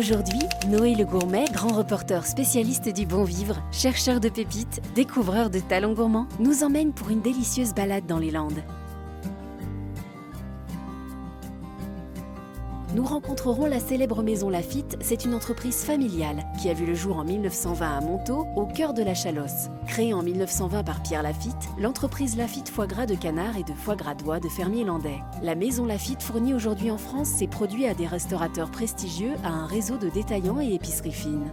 Aujourd'hui, Noé le Gourmet, grand reporter spécialiste du bon vivre, chercheur de pépites, découvreur de talents gourmands, nous emmène pour une délicieuse balade dans les Landes. Nous rencontrerons la célèbre maison Laffitte. C'est une entreprise familiale qui a vu le jour en 1920 à Montaut, au cœur de la Chalosse. Créée en 1920 par Pierre Laffitte, l'entreprise Laffitte foie gras de canard et de foie gras d'oie de fermiers landais. La maison Laffitte fournit aujourd'hui en France ses produits à des restaurateurs prestigieux, à un réseau de détaillants et épiceries fines.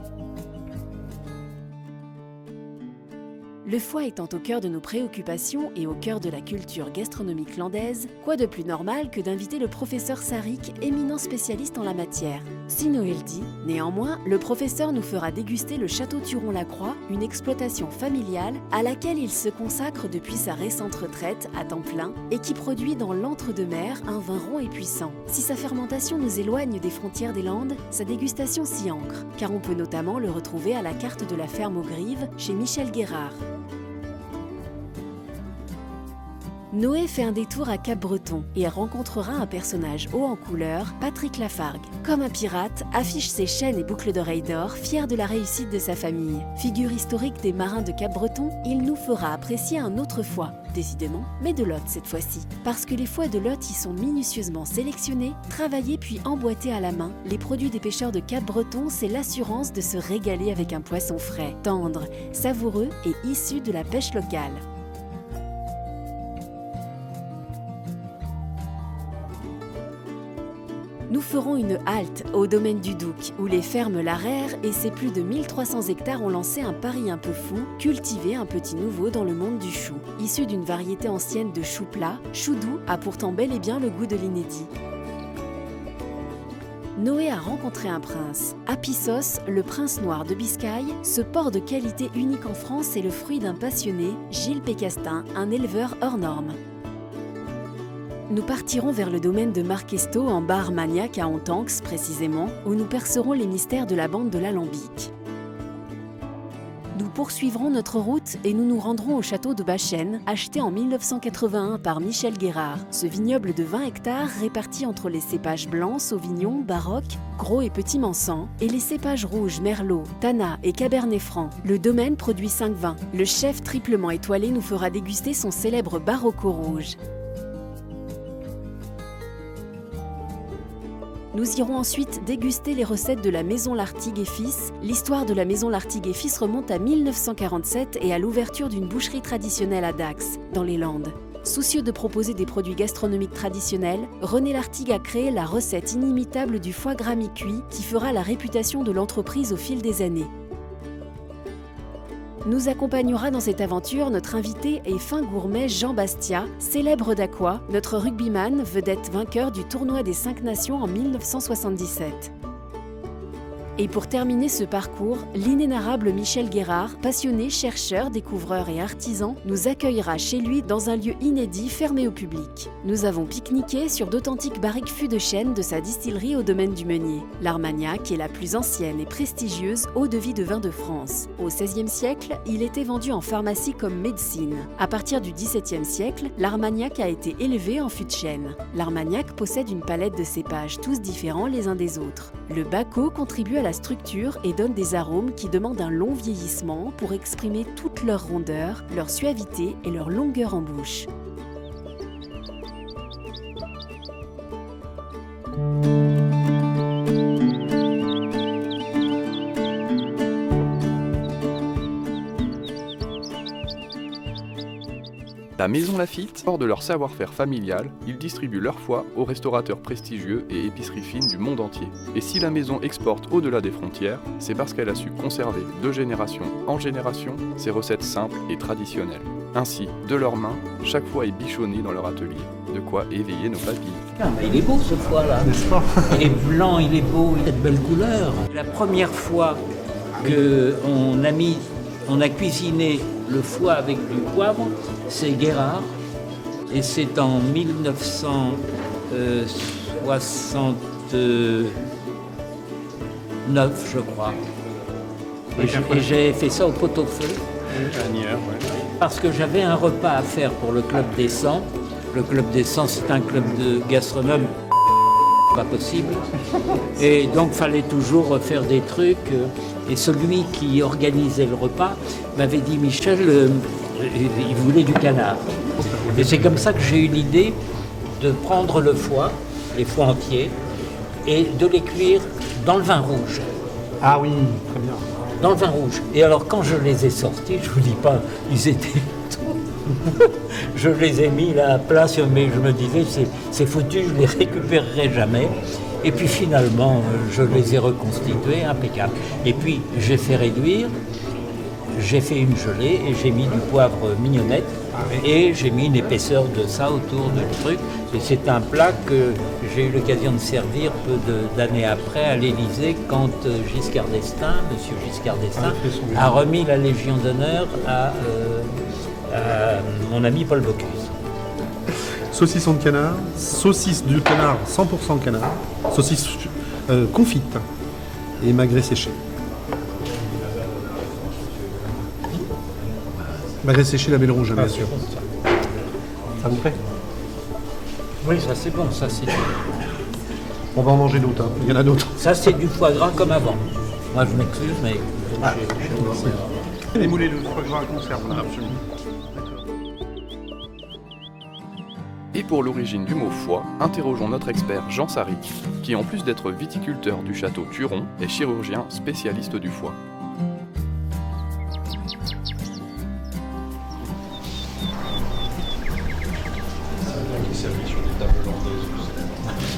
Le foie étant au cœur de nos préoccupations et au cœur de la culture gastronomique landaise, quoi de plus normal que d'inviter le professeur Sarric, éminent spécialiste en la matière. Si Noël dit, néanmoins, le professeur nous fera déguster le château Turon-la-Croix, une exploitation familiale à laquelle il se consacre depuis sa récente retraite à temps plein et qui produit dans l'entre-deux-mer un vin rond et puissant. Si sa fermentation nous éloigne des frontières des Landes, sa dégustation s'y ancre, car on peut notamment le retrouver à la carte de la ferme aux Grives chez Michel Guérard. Noé fait un détour à Cap-Breton et rencontrera un personnage haut en couleur, Patrick Lafargue. Comme un pirate, affiche ses chaînes et boucles d'oreilles d'or, fier de la réussite de sa famille. Figure historique des marins de Cap-Breton, il nous fera apprécier un autre foie, décidément, mais de Lot cette fois-ci. Parce que les foies de Lot y sont minutieusement sélectionnés, travaillés puis emboîtés à la main, les produits des pêcheurs de Cap-Breton, c'est l'assurance de se régaler avec un poisson frais, tendre, savoureux et issu de la pêche locale. Nous ferons une halte au domaine du Douc, où les fermes Larère et ses plus de 1300 hectares ont lancé un pari un peu fou, cultiver un petit nouveau dans le monde du chou. Issu d'une variété ancienne de chou plat, chou doux a pourtant bel et bien le goût de l'inédit. Noé a rencontré un prince. Apissos, le prince noir de Biscaye, ce porc de qualité unique en France est le fruit d'un passionné, Gilles Pécastin, un éleveur hors norme. Nous partirons vers le domaine de Marquesto en Bar-Armagnac à Ontanx précisément, où nous percerons les mystères de la bande de l'Alambic. Nous poursuivrons notre route et nous nous rendrons au château de Bachêne, acheté en 1981 par Michel Guérard. Ce vignoble de 20 hectares réparti entre les cépages blancs, Sauvignon, Baroque, Gros et Petit Mansan, et les cépages rouges, Merlot, Tannat et Cabernet Franc. Le domaine produit 5 vins. Le chef triplement étoilé nous fera déguster son célèbre Barocco rouge. Nous irons ensuite déguster les recettes de la maison Lartigue et Fils. L'histoire de la maison Lartigue et Fils remonte à 1947 et à l'ouverture d'une boucherie traditionnelle à Dax, dans les Landes. Soucieux de proposer des produits gastronomiques traditionnels, René Lartigue a créé la recette inimitable du foie gras mi-cuit qui fera la réputation de l'entreprise au fil des années. Nous accompagnera dans cette aventure notre invité et fin gourmet Jean Bastia, célèbre d'Aqua, notre rugbyman, vedette vainqueur du tournoi des 5 nations en 1977. Et pour terminer ce parcours, l'inénarrable Michel Guérard, passionné, chercheur, découvreur et artisan, nous accueillera chez lui dans un lieu inédit fermé au public. Nous avons pique-niqué sur d'authentiques barriques fûts de chêne de sa distillerie au domaine du Meunier. L'Armagnac est la plus ancienne et prestigieuse eau-de-vie de vin de France. Au XVIe siècle, il était vendu en pharmacie comme médecine. À partir du XVIIe siècle, l'Armagnac a été élevé en fût de chêne. L'Armagnac possède une palette de cépages, tous différents les uns des autres. Le Baco contribue à la structure et donne des arômes qui demandent un long vieillissement pour exprimer toute leur rondeur, leur suavité et leur longueur en bouche. La maison Laffitte, fort de leur savoir-faire familial, ils distribuent leur foie aux restaurateurs prestigieux et épiceries fines du monde entier. Et si la maison exporte au-delà des frontières, c'est parce qu'elle a su conserver de génération en génération ses recettes simples et traditionnelles. Ainsi, de leurs mains, chaque foie est bichonné dans leur atelier, de quoi éveiller nos papilles. Ah, mais il est beau ce foie-là, N'est-ce pas? il est blanc, il est beau, il a de belles couleurs. La première fois on a cuisiné le foie avec du poivre, c'est Guérard, et c'est en 1969, je crois. Et j'ai fait ça au pot-au-feu. Parce que j'avais un repas à faire pour le Club des 100. Le Club des 100, c'est un club de gastronomes pas possible. Et donc, fallait toujours faire des trucs. Et celui qui organisait le repas m'avait dit, Michel, il voulait du canard. Et c'est comme ça que j'ai eu l'idée de prendre le foie, les foies entiers, et de les cuire dans le vin rouge. Ah oui, très bien. Dans le vin rouge. Et alors, quand je les ai sortis, je vous dis pas, ils étaient... Je les ai mis là à plat, mais je me disais, c'est foutu, je les récupérerai jamais. Et puis finalement, je les ai reconstitués, impeccables. Et puis, j'ai fait réduire, j'ai fait une gelée et j'ai mis du poivre mignonnette. Et j'ai mis une épaisseur de ça autour du truc. Et c'est un plat que j'ai eu l'occasion de servir peu d'années après à l'Élysée quand Giscard d'Estaing, monsieur Giscard d'Estaing, a remis la Légion d'honneur à mon ami Paul Bocuse. Saucisson de canard, saucisse du canard 100% canard, saucisse confite et magret séché. Magret séché, la belle rouge, bien sûr. Ça vous plaît? Oui, ça c'est bon, ça c'est... On va en manger d'autres, hein. Il y en a d'autres. Ça c'est du foie gras comme avant. Moi je m'excuse, mais... Les moulets de foie gras à conserve, absolument. Et pour l'origine du mot foie, interrogeons notre expert Jean Sarry, qui en plus d'être viticulteur du château Turon, est chirurgien spécialiste du foie.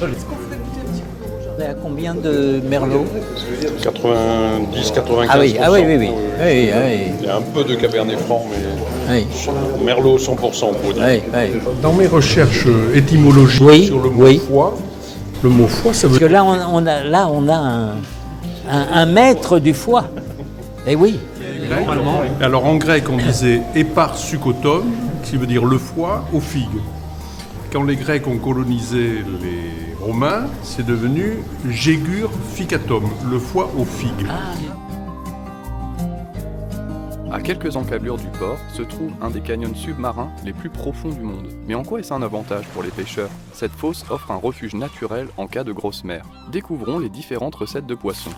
On est à combien de merlot? 90, 95%. Ah oui. Il y a un peu de cabernet franc, mais merlot 100%, on peut dire. Dans mes recherches étymologiques sur le mot foie, ça veut dire... Parce que là, on a un maître du foie. Eh oui. Normalement. Alors en grec, on disait épar succotum, qui veut dire le foie aux figues. Quand les Grecs ont colonisé les Romains, c'est devenu gégur ficatum, le foie aux figues. À quelques encablures du port se trouve un des canyons submarins les plus profonds du monde. Mais en quoi est-ce un avantage pour les pêcheurs? Cette fosse offre un refuge naturel en cas de grosse mer. Découvrons les différentes recettes de poissons.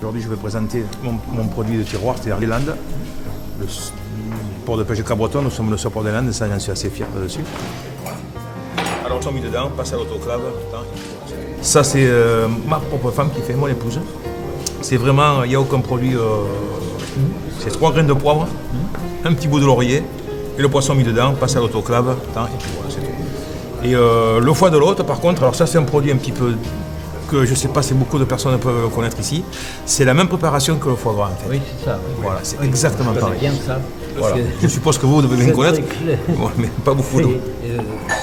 Aujourd'hui, je vais présenter mon produit de tiroir, c'est-à-dire les Landes. Le port de pêche de Cabreton, nous sommes le seul port des Landes, ça j'en suis assez fier là-dessus. Alors, on mis dedans, passe à l'autoclave. Ça, c'est ma propre femme qui fait, mon épouse. C'est vraiment, il n'y a aucun produit. C'est 3 graines de poivre, un petit bout de laurier, et le poisson mis dedans, passe à l'autoclave, et puis voilà, c'est tout. Et le foie de l'hôte, par contre, alors ça, c'est un produit un petit peu que je ne sais pas si beaucoup de personnes peuvent connaître ici. C'est la même préparation que le foie gras, en fait. Oui, c'est ça. Voilà, c'est exactement pareil. Bien ça. Voilà. Je suppose que vous devez bien connaître, mais pas beaucoup d'eau.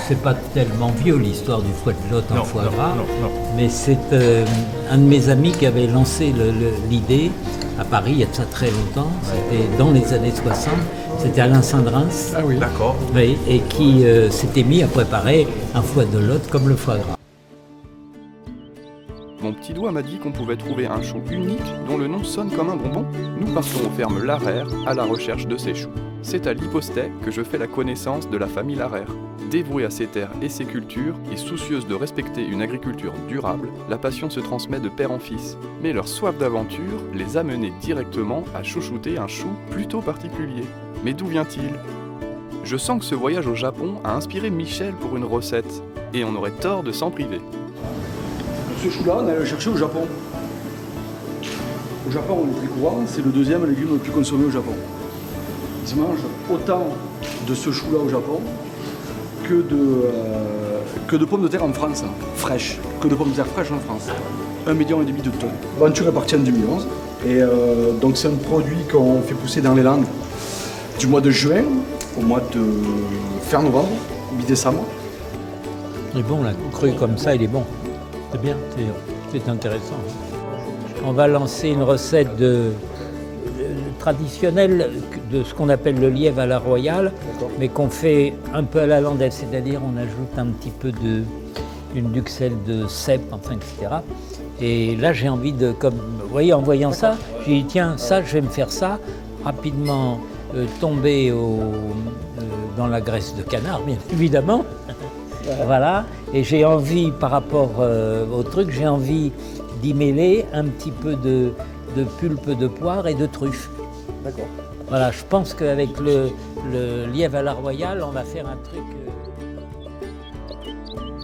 C'est pas tellement vieux l'histoire du foie de l'hôte en foie gras, mais c'est un de mes amis qui avait lancé l'idée à Paris il y a de ça très longtemps, c'était dans les années 60, c'était Alain Saint-Drince. Ah oui, d'accord. Oui, et qui s'était mis à préparer un foie de l'hôte comme le foie gras. Mon petit doigt m'a dit qu'on pouvait trouver un chou unique dont le nom sonne comme un bonbon. Nous partons aux fermes Larère à la recherche de ces choux. C'est à Lipostet que je fais la connaissance de la famille Larère. Dévouée à ses terres et ses cultures et soucieuse de respecter une agriculture durable, la passion se transmet de père en fils. Mais leur soif d'aventure les a menés directement à chouchouter un chou plutôt particulier. Mais d'où vient-il? Je sens que ce voyage au Japon a inspiré Michel pour une recette, et on aurait tort de s'en priver. Ce chou-là, on allait le chercher au Japon. Au Japon, on est très courant, c'est le deuxième légume le plus consommé au Japon. Ils se mangent autant de ce chou-là au Japon que de pommes de terre en France, fraîches. Que de pommes de terre fraîches en France. 1,5 million de tonnes. L'aventure est partie en 2011. Et donc c'est un produit qu'on fait pousser dans les Landes du mois de juin au mois de fin novembre, mi-décembre. Il est bon là, cru comme ça, il est bon. C'est bien, c'est intéressant. On va lancer une recette traditionnelle de ce qu'on appelle le lièvre à la royale, mais qu'on fait un peu à la landaise, c'est-à-dire on ajoute un petit peu d'une duxelle de cèpe, enfin, etc. Et là j'ai envie de, comme vous voyez, en voyant ça, j'ai dit tiens, ça je vais me faire ça, rapidement tomber dans la graisse de canard, bien évidemment. Voilà, et j'ai envie, par rapport au truc, j'ai envie d'y mêler un petit peu de pulpe de poire et de truffe. D'accord. Voilà, je pense qu'avec le lièvre à la royale, on va faire un truc...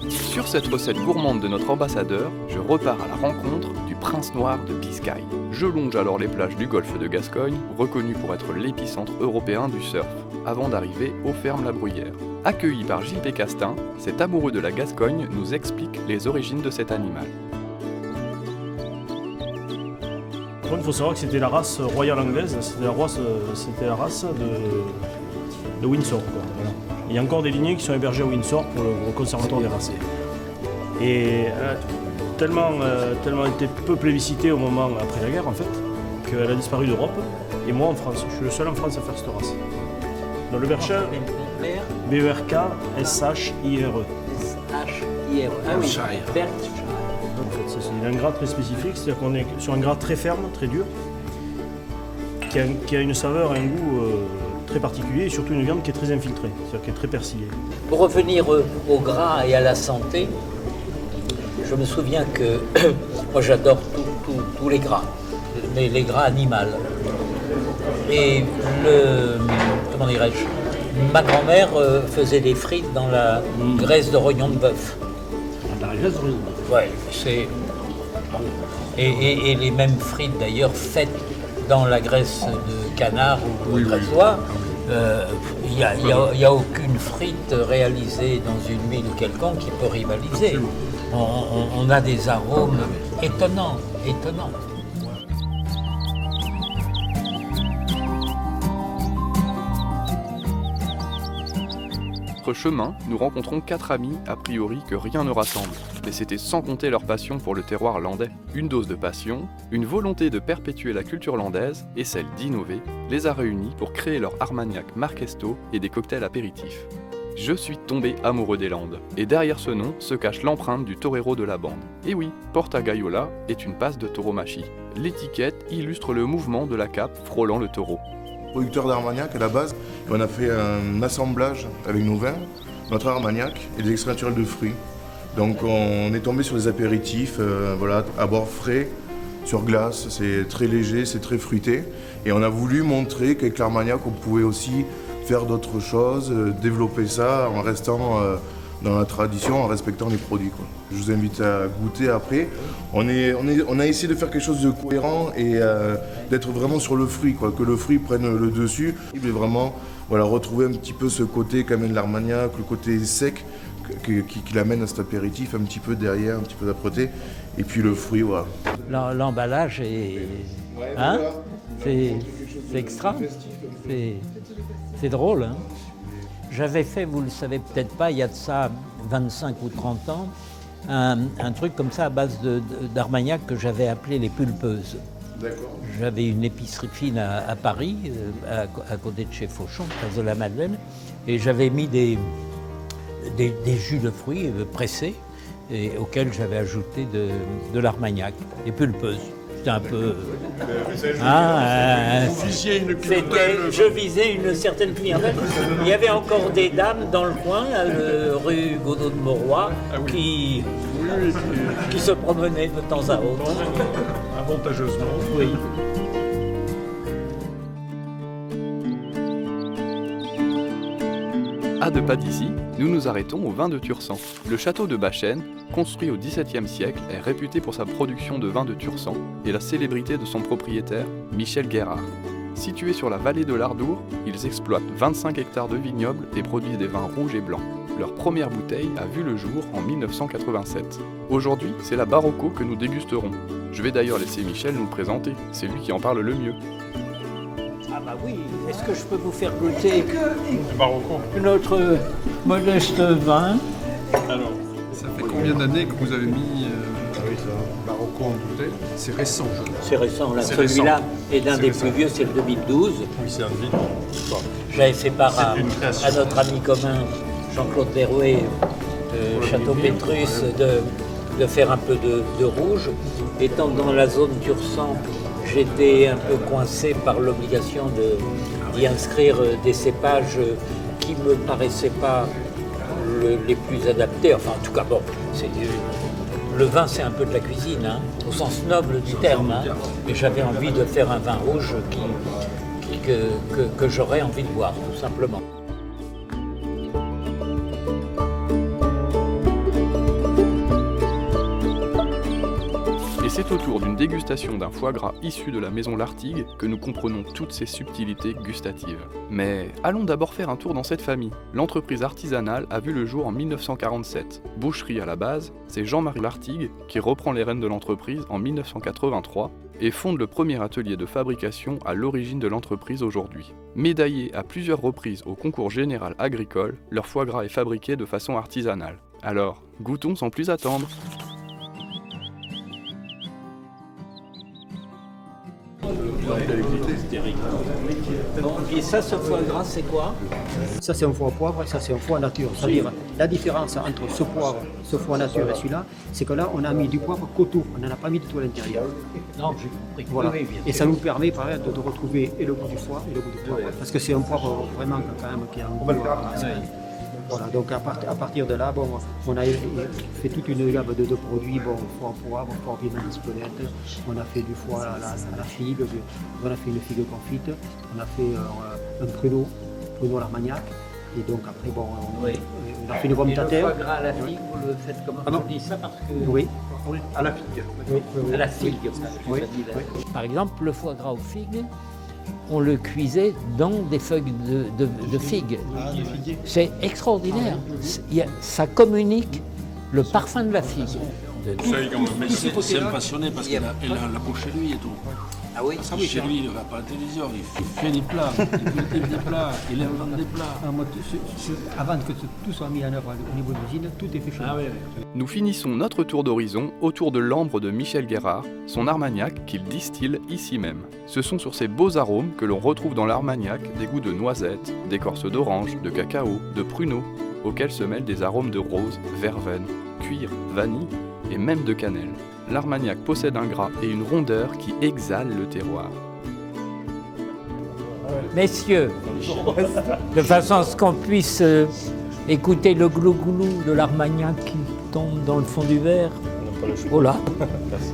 Sur cette recette gourmande de notre ambassadeur, je repars à la rencontre du prince noir de Biscaye. Je longe alors les plages du golfe de Gascogne, reconnu pour être l'épicentre européen du surf, avant d'arriver aux fermes La Bruyère. Accueilli par Gilles Pécastin, cet amoureux de la Gascogne nous explique les origines de cet animal. Il faut savoir que c'était la race royale anglaise, c'était la race de Windsor. Quoi. Voilà. Il y a encore des lignées qui sont hébergées à Windsor pour le conservatoire des races. Et tellement été peu plébiscitée au moment après la guerre en fait, qu'elle a disparu d'Europe. Et moi en France, je suis le seul en France à faire cette race. Dans le Berkshire, B-E-R-K-S-H-I-R-E. S-H-I-R-E. Ah oui, Berkshire. En fait, c'est un gras très spécifique, c'est-à-dire qu'on est sur un gras très ferme, très dur, qui a une saveur et un goût très particulier et surtout une viande qui est très infiltrée, c'est-à-dire qui est très persillée. Pour revenir au gras et à la santé, je me souviens que moi j'adore tous les gras, mais les gras animaux. Et comment dirais-je, ma grand-mère faisait des frites dans la graisse de rognon de bœuf. La graisse de rognon de bœuf. Ouais, c'est... Et les mêmes frites d'ailleurs faites dans la graisse de canard ou de graissois. Il n'y a aucune frite réalisée dans une huile quelconque qui peut rivaliser. On a des arômes étonnants. Sur notre chemin, nous rencontrons 4 amis, a priori que rien ne rassemble. Mais c'était sans compter leur passion pour le terroir landais. Une dose de passion, une volonté de perpétuer la culture landaise et celle d'innover, les a réunis pour créer leur Armagnac Marquesto et des cocktails apéritifs. Je suis tombé amoureux des Landes, et derrière ce nom se cache l'empreinte du torero de la bande. Et oui, Porta Gaiola est une passe de tauromachie. L'étiquette illustre le mouvement de la cape frôlant le taureau. Producteur d'Armagnac à la base, et on a fait un assemblage avec nos vins, notre Armagnac et des extraits naturels de fruits. Donc on est tombé sur des apéritifs voilà, à bord frais, sur glace, c'est très léger, c'est très fruité. Et on a voulu montrer qu'avec l'Armagnac on pouvait aussi faire d'autres choses, développer ça en restant dans la tradition, en respectant les produits, quoi. Je vous invite à goûter après. On a essayé de faire quelque chose de cohérent et d'être vraiment sur le fruit, quoi, que le fruit prenne le dessus. Et vraiment voilà, retrouver un petit peu ce côté qu'amène l'Armagnac, le côté sec qui l'amène à cet apéritif, un petit peu derrière, un petit peu d'âpreté. Et puis le fruit, voilà. L'emballage est... Hein, c'est extra. C'est drôle, hein. J'avais fait, vous ne le savez peut-être pas, il y a de ça 25 ou 30 ans, un truc comme ça à base d'Armagnac que j'avais appelé les pulpeuses. J'avais une épicerie fine à Paris, à côté de chez Fauchon, place de la Madeleine, et j'avais mis des jus de fruits pressés, et auxquels j'avais ajouté de l'Armagnac, des pulpeuses. C'était un peu... Je visais une certaine clientèle. Il y avait encore des dames dans le coin, rue Godot de Mauroy, qui se promenaient de temps à autre. Avantageusement. Oui. À 2 pas d'ici, nous nous arrêtons au vin de Tursan. Le château de Bachêne, construit au XVIIe siècle, est réputé pour sa production de vin de Tursan et la célébrité de son propriétaire, Michel Guérard. Situés sur la vallée de l'Ardour, ils exploitent 25 hectares de vignobles et produisent des vins rouges et blancs. Leur première bouteille a vu le jour en 1987. Aujourd'hui, c'est la Barocco que nous dégusterons. Je vais d'ailleurs laisser Michel nous le présenter, c'est lui qui en parle le mieux. Ah bah oui, est-ce que je peux vous faire goûter Barocco. Notre modeste vin? Alors, ça fait combien d'années que vous avez mis Barocco en bouteille? C'est récent, je crois. C'est récent, là. Celui-là est l'un des plus vieux, c'est le 2012. Oui, c'est un vin. J'avais fait part à notre ami commun, Jean-Claude Berrouet, Château Pétrus, de faire un peu de rouge. Étant dans la zone Tursan, j'étais un peu coincé par l'obligation d'y inscrire des cépages qui ne me paraissaient pas les plus adaptés. Enfin, en tout cas, bon, le vin, c'est un peu de la cuisine, hein, au sens noble du terme. Hein, mais j'avais envie de faire un vin rouge que j'aurais envie de boire, tout simplement. Et c'est au tour d'une dégustation d'un foie gras issu de la maison Lartigue que nous comprenons toutes ces subtilités gustatives. Mais allons d'abord faire un tour dans cette famille. L'entreprise artisanale a vu le jour en 1947. Boucherie à la base, c'est Jean-Marie Lartigue qui reprend les rênes de l'entreprise en 1983 et fonde le premier atelier de fabrication à l'origine de l'entreprise aujourd'hui. Médaillé à plusieurs reprises au concours général agricole, leur foie gras est fabriqué de façon artisanale. Alors, goûtons sans plus attendre. Et ça, ce foie gras, c'est quoi? Ça, c'est un foie poivre et ça, c'est un foie nature. C'est-à-dire, la différence entre ce foie nature et celui-là, c'est que là, on a mis du poivre qu'autour, on n'en a pas mis du tout à l'intérieur. Non, j'ai compris. Voilà. Oui, et ça nous permet, par exemple, de retrouver et le goût du foie et le goût du poivre. Parce que c'est un poivre vraiment quand même qui a un goût. Voilà, donc à partir de là, bon, on a fait toute une gamme de produits, bon, foie en poivre, foie bien d'Espelette, on a fait du foie à la figue, on a fait une figue confite, on a fait un pruneau à l'armagnac, et donc après, bon, on a fait une vomitataire. Le foie gras à la figue, vous le faites comment? On dit ça parce que... Oui. À la figue. Oui. À la figue. Oui. Par exemple, le foie gras aux figues, on le cuisait dans des feuilles de figues. C'est extraordinaire. Ça communique le parfum de la figue. C'est passionné parce qu'il a la peau chez lui et tout. Ah oui? Chez lui, il ne va pas à la télévision, il fait des plats, il cultive des plats, il invente des plats. Avant que tout soit mis en œuvre au niveau de l'usine, tout est fait chez lui. Nous finissons notre tour d'horizon autour de l'ambre de Michel Guérard, son armagnac qu'il distille ici même. Ce sont sur ces beaux arômes que l'on retrouve dans l'armagnac des goûts de noisettes, d'écorce d'orange, de cacao, de pruneau, auxquels se mêlent des arômes de rose, verveine, cuir, vanille et même de cannelle. L'armagnac possède un gras et une rondeur qui exhalent le terroir. Messieurs, de façon à ce qu'on puisse écouter le glou-glou de l'armagnac qui tombe dans le fond du verre. Oh là. Merci.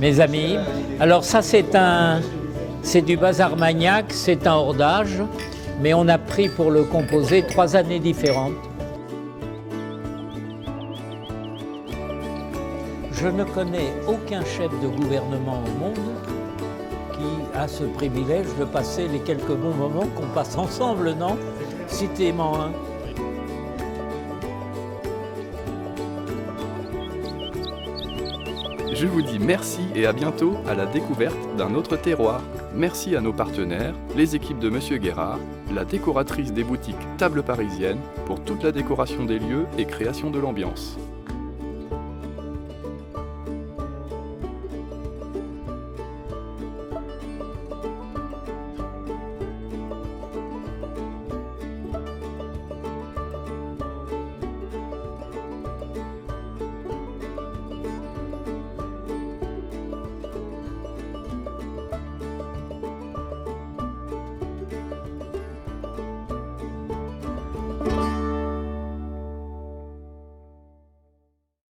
Mes amis, alors ça c'est du bas armagnac, c'est un hors d'âge, mais on a pris pour le composer 3 années différentes. Je ne connais aucun chef de gouvernement au monde qui a ce privilège de passer les quelques bons moments qu'on passe ensemble, non? Citez-moi un. Je vous dis merci et à bientôt à la découverte d'un autre terroir. Merci à nos partenaires, les équipes de Monsieur Guérard, la décoratrice des boutiques Table Parisienne pour toute la décoration des lieux et création de l'ambiance.